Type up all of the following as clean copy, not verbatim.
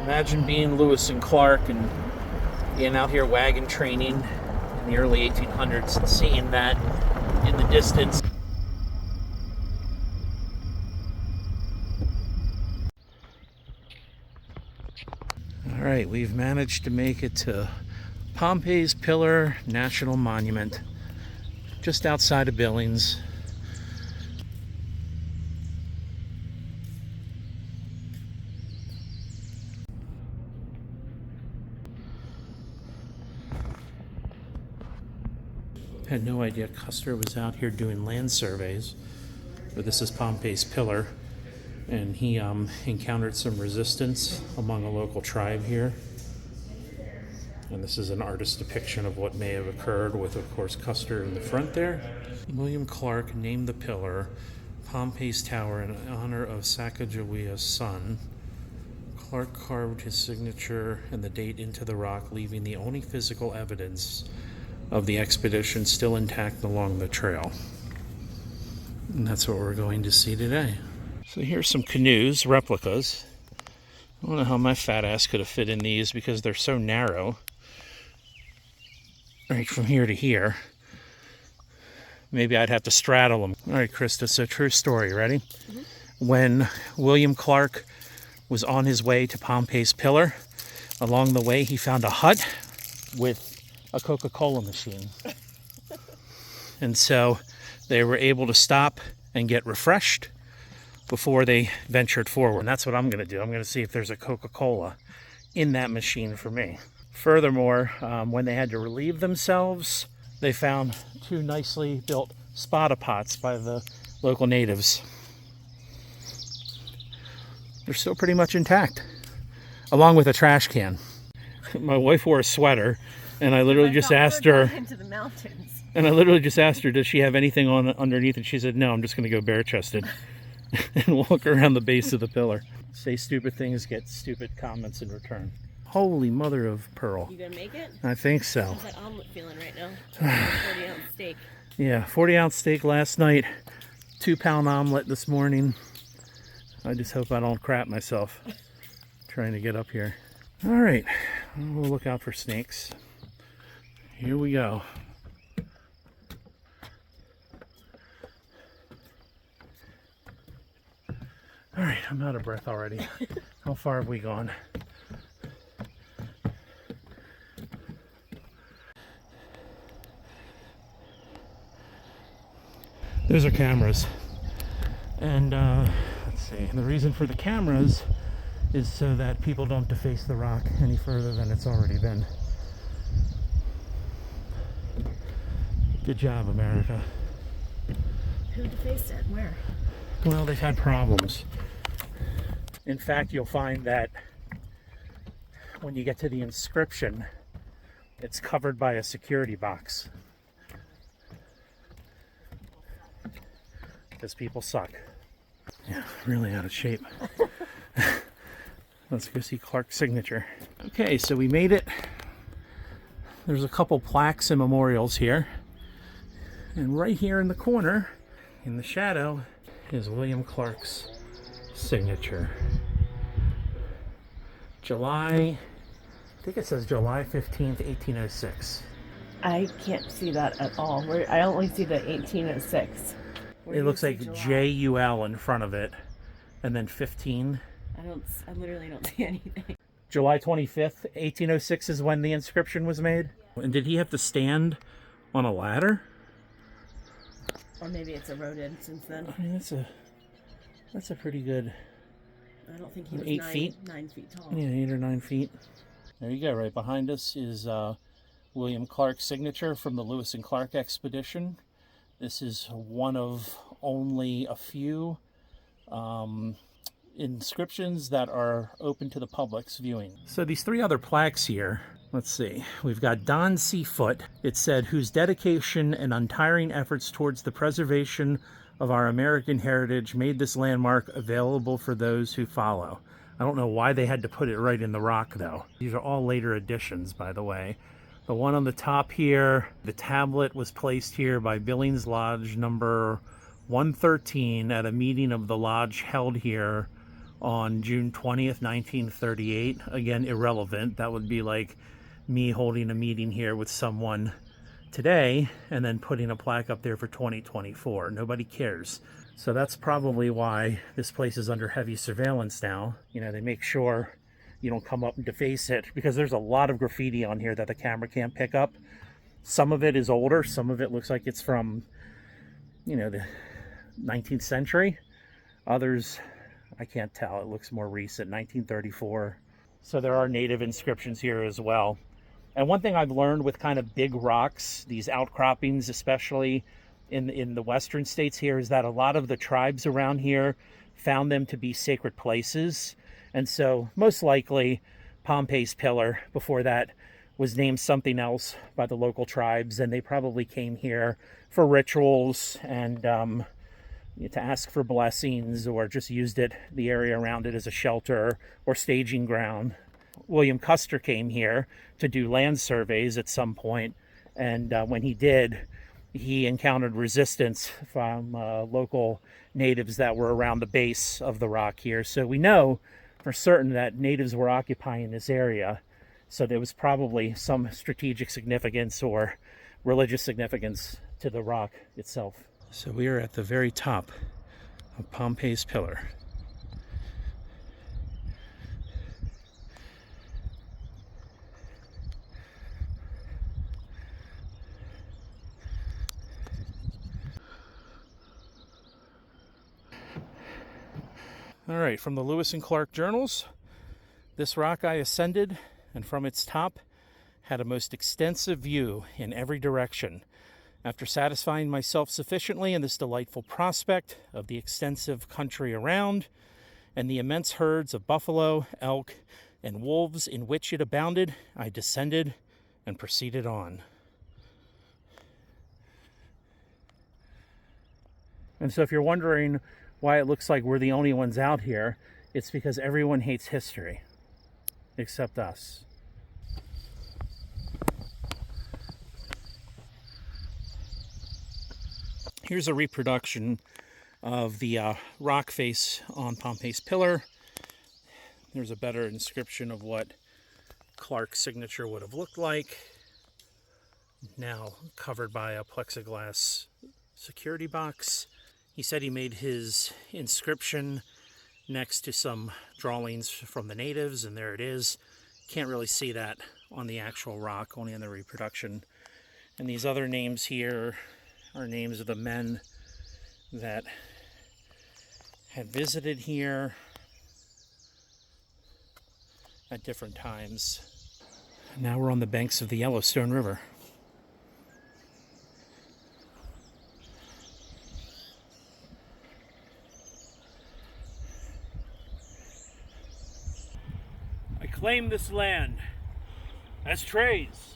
Imagine being Lewis and Clark and being out here wagon training in the early 1800s and seeing that in the distance. All right, we've managed to make it to Pompeys Pillar National Monument, just outside of Billings. Had no idea Custer was out here doing land surveys, but this is Pompey's Pillar, and he encountered some resistance among a local tribe here. And this is an artist's depiction of what may have occurred with, of course, Custer in the front there. William Clark named the pillar Pompey's Tower in honor of Sacagawea's son. Clark carved his signature and the date into the rock, leaving the only physical evidence of the expedition still intact along the trail. And that's what we're going to see today. So here's some canoes, replicas. I don't know how my fat ass could have fit in these because they're so narrow. Right from here to here. Maybe I'd have to straddle them. All right, Krista, so true story, ready? Mm-hmm. When William Clark was on his way to Pompey's Pillar, along the way he found a hut with a Coca-Cola machine. And so they were able to stop and get refreshed before they ventured forward. And that's what I'm going to do. I'm going to see if there's a Coca-Cola in that machine for me. Furthermore, when they had to relieve themselves, they found two nicely built spada pots by the local natives. They're still pretty much intact, along with a trash can. My wife wore a sweater, and I literally just asked her, into the mountains. And I literally just asked her, does she have anything on underneath? And she said, no, I'm just going to go bare-chested and walk around the base of the pillar. Say stupid things, get stupid comments in return. Holy mother of pearl. You gonna make it? I think so. How's that omelet feeling right now? 40-ounce steak. Yeah, 40-ounce steak last night, 2-pound omelet this morning. I just hope I don't crap myself trying to get up here. All right, we'll look out for snakes. Here we go. All right, I'm out of breath already. How far have we gone? Those are cameras. And let's see, the reason for the cameras is so that people don't deface the rock any further than it's already been. Good job, America. Who defaced it? Where? Well, they've had problems. In fact, you'll find that when you get to the inscription, it's covered by a security box. Because people suck. Yeah, really out of shape. Let's go see Clark's signature. Okay, so we made it. There's a couple plaques and memorials here. And right here in the corner, in the shadow, is William Clark's signature. I think it says July 15th, 1806. I can't see that at all. I only see the 1806. It looks like JUL in front of it, and then 15. I literally don't see anything. July 25th, 1806 is when the inscription was made. Yeah. And did he have to stand on a ladder? Or maybe it's eroded since then. I mean, that's a pretty good. I don't think he was 8 feet. 9 feet tall. Yeah, 8 or 9 feet. There you go. Right behind us is William Clark's signature from the Lewis and Clark expedition. This is one of only a few inscriptions that are open to the public's viewing. So these three other plaques here, let's see. We've got Don C. Foote. It said, whose dedication and untiring efforts towards the preservation of our American heritage made this landmark available for those who follow. I don't know why they had to put it right in the rock, though. These are all later additions, by the way. The one on the top here, the tablet was placed here by Billings Lodge number 113 at a meeting of the lodge held here on June 20th, 1938. Again, irrelevant. That would be like me holding a meeting here with someone today and then putting a plaque up there for 2024. Nobody cares. So that's probably why this place is under heavy surveillance now. You know, they make sure you don't come up and deface it, because there's a lot of graffiti on here that the camera can't pick up. Some of it is older, some of it looks like it's from, you know, the 19th century. Others, I can't tell. It looks more recent, 1934. So there are native inscriptions here as well. And one thing I've learned with kind of big rocks, these outcroppings, especially in the western states here, is that a lot of the tribes around here found them to be sacred places. And so most likely Pompey's Pillar, before that, was named something else by the local tribes, and they probably came here for rituals and to ask for blessings, or just used it, the area around it, as a shelter or staging ground. William Custer came here to do land surveys at some point, and when he did, he encountered resistance from local natives that were around the base of the rock here. So we know for certain that natives were occupying this area, so there was probably some strategic significance or religious significance to the rock itself. So we are at the very top of Pompey's Pillar. All right, from the Lewis and Clark journals, this rock I ascended, and from its top had a most extensive view in every direction. After satisfying myself sufficiently in this delightful prospect of the extensive country around and the immense herds of buffalo, elk, and wolves in which it abounded, I descended and proceeded on. And so if you're wondering why it looks like we're the only ones out here, it's because everyone hates history, except us. Here's a reproduction of the rock face on Pompey's Pillar. There's a better inscription of what Clark's signature would have looked like, now covered by a plexiglass security box. He said he made his inscription next to some drawings from the natives, and there it is. Can't really see that on the actual rock, only in the reproduction. And these other names here are names of the men that had visited here at different times. Now we're on the banks of the Yellowstone River. I claim this land as Trey's.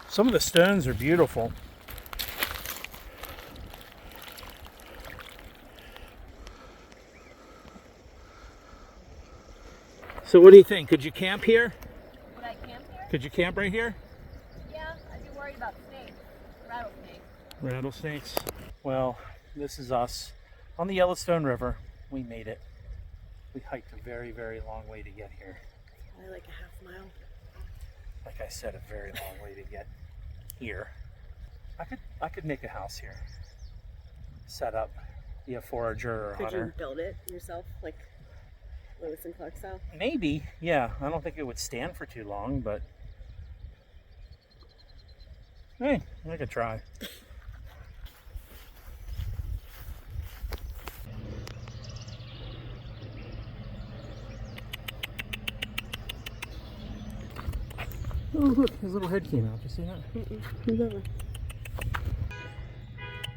Some of the stones are beautiful. So what do you think? Could you camp here? Would I camp here? Could you camp right here? Yeah, I'd be worried about snakes, rattlesnakes. Rattlesnakes. Well, this is us on the Yellowstone River. We made it. We hiked a very, very long way to get here. Probably like a half mile. Like I said, a very long way to get here. I could make a house here. Set up, be a forager or a Could hunter. you build it yourself, like Lewis and Clark style? Maybe, yeah. I don't think it would stand for too long, but hey, I could try. Oh, look, his little head came out. Did you see that? Never.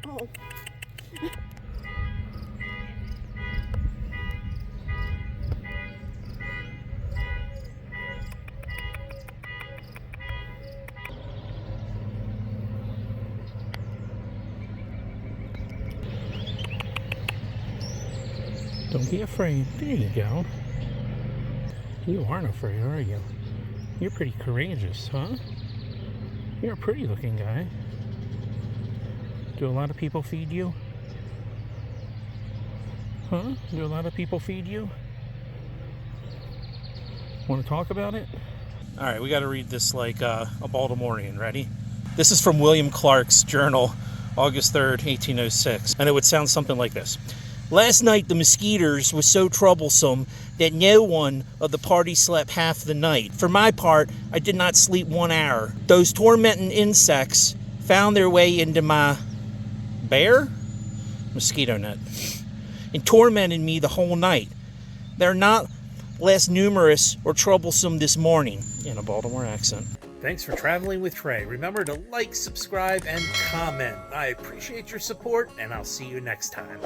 Oh. Don't be afraid. There you go. You aren't afraid, are you? You're pretty courageous, huh? You're a pretty looking guy. Do a lot of people feed you? Huh? Do a lot of people feed you? Want to talk about it? All right, we got to read this like a Baltimorean. Ready? This is from William Clark's journal, August 3rd, 1806. And it would sound something like this. Last night the mosquitoes was so troublesome that no one of the party slept half the night. For my part, I did not sleep 1 hour. Those tormenting insects found their way into my mosquito net and tormented me the whole night. They're not less numerous or troublesome this morning, in a Baltimore accent. Thanks for traveling with Trey. Remember to like, subscribe, and comment. I appreciate your support, and I'll see you next time.